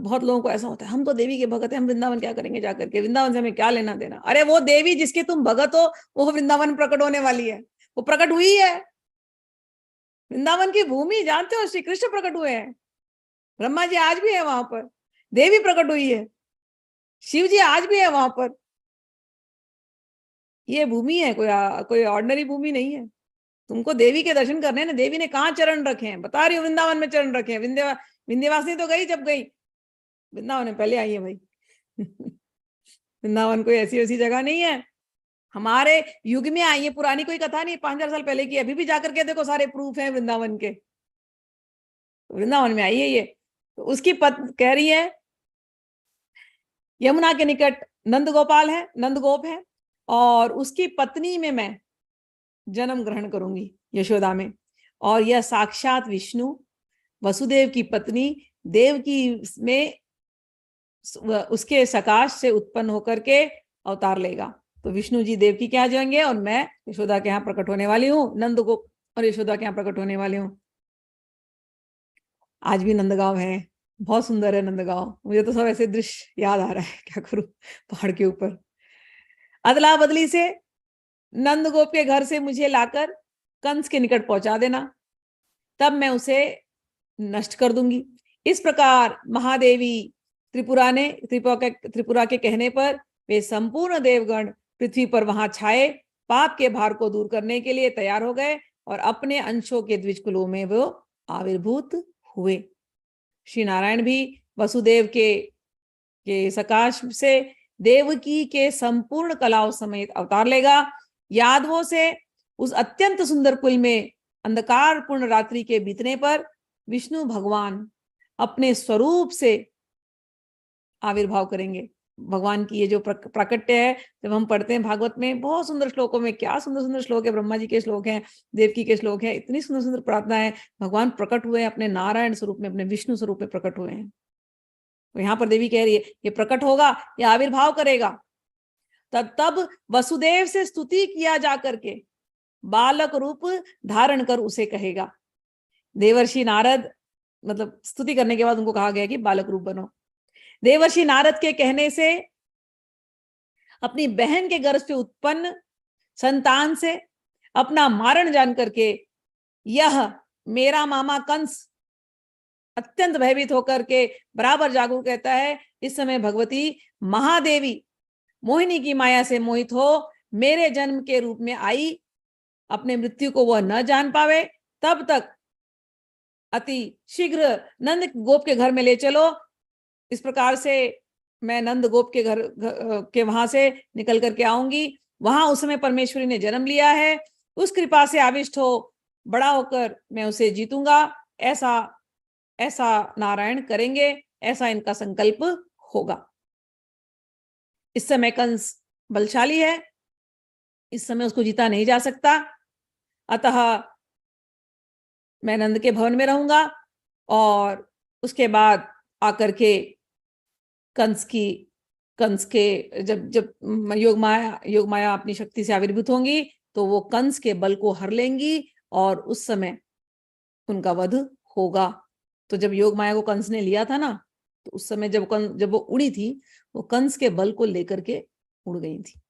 बहुत लोगों को ऐसा होता है, हम तो देवी के भगत हैं, हम वृंदावन क्या करेंगे जाकर के, वृंदावन से हमें क्या लेना देना। अरे वो देवी जिसके तुम भगत हो वो वृंदावन प्रकट होने वाली है, वो प्रकट हुई है। वृंदावन की भूमि जानते हो, श्री कृष्ण प्रकट हुए हैं, ब्रह्मा जी आज भी है वहां पर, देवी प्रकट हुई है, शिव जी आज भी है वहां पर। ये भूमि है, कोई ऑर्डिनरी भूमि नहीं है। तुमको देवी के दर्शन करने हैं ना, देवी ने कहाँ चरण रखे हैं बता रही हूँ, वृंदावन में चरण रखे हैं। विंध्यवासिनी तो गई जब गई, वृंदावन में पहले आई है भाई। वृंदावन कोई ऐसी वैसी जगह नहीं है, हमारे युग में आई है, पुरानी कोई कथा नहीं, 5000 साल पहले की। अभी भी जाकर के देखो, सारे प्रूफ हैं वृंदावन के, वृंदावन में आई है ये। तो उसकी कह रही है यमुना के निकट नंद गोपाल है, नंदगोप है, और उसकी पत्नी में मैं जन्म ग्रहण करूंगी, यशोदा में। और यह साक्षात विष्णु वसुदेव की पत्नी देवकी में उसके सकाश से उत्पन्न होकर के अवतार लेगा। तो विष्णु जी देवकी के यहाँ जाएंगे और मैं यशोदा के यहाँ प्रकट होने वाली हूँ, नंदगोप और यशोदा के यहाँ प्रकट होने वाली हूँ। आज भी नंदगांव है, बहुत सुंदर है नंदगांव, मुझे तो सब ऐसे दृश्य याद आ रहा है, क्या करूं, पहाड़ के ऊपर। अदला बदली से नंदगोप के घर से मुझे लाकर कंस के निकट पहुंचा देना, तब मैं उसे नष्ट कर दूंगी। इस प्रकार महादेवी त्रिपुरा के कहने पर वे संपूर्ण देवगण पृथ्वी पर वहां छाए, पाप के भार को दूर करने के लिए तैयार हो गए और अपने अंशों के द्विज कुलों में वो आविर्भूत हुए। श्री नारायण भी वसुदेव के सकाश से देवकी के संपूर्ण कलाओं समेत अवतार लेगा। यादवों से उस अत्यंत सुंदर कुल में अंधकार पूर्ण रात्रि के बीतने पर विष्णु भगवान अपने स्वरूप से आविर्भाव करेंगे। भगवान की ये जो प्राकट्य है, जब हम पढ़ते हैं भागवत में, बहुत सुंदर श्लोकों में, क्या सुंदर सुंदर श्लोक है, ब्रह्मा जी के श्लोक हैं, देवकी के श्लोक हैं, इतनी सुंदर सुंदर प्रार्थना है। भगवान प्रकट हुए अपने नारायण स्वरूप में, अपने विष्णु स्वरूप में प्रकट हुए हैं। तो यहाँ पर देवी कह रही है ये प्रकट होगा, ये आविर्भाव करेगा। तब वसुदेव से स्तुति किया जा करके बालक रूप धारण कर उसे कहेगा। देवर्षि नारद, मतलब स्तुति करने के बाद उनको कहा गया कि बालक रूप बनो। देवर्षि नारद के कहने से अपनी बहन के गर्भ से उत्पन्न संतान से अपना मारण जान करके यह मेरा मामा कंस अत्यंत भयभीत होकर के बराबर जागू कहता है, इस समय भगवती महादेवी मोहिनी की माया से मोहित हो मेरे जन्म के रूप में आई, अपने मृत्यु को वह न जान पावे, तब तक अति शीघ्र नंद गोप के घर में ले चलो। इस प्रकार से मैं नंद गोप के घर के वहां से निकल करके आऊंगी। वहां उस समय परमेश्वरी ने जन्म लिया है, उस कृपा से आविष्ट हो बड़ा होकर मैं उसे जीतूंगा। ऐसा नारायण करेंगे, ऐसा इनका संकल्प होगा। इस समय कंस बलशाली है, इस समय उसको जीता नहीं जा सकता, अतः मैं नंद के भवन में रहूंगा और उसके बाद आकर के कंस के जब योग माया अपनी शक्ति से आविर्भूत होंगी तो वो कंस के बल को हर लेंगी और उस समय उनका वध होगा। तो जब योग माया को कंस ने लिया था ना, तो उस समय जब वो उड़ी थी, वो कंस के बल को लेकर के उड़ गई थी।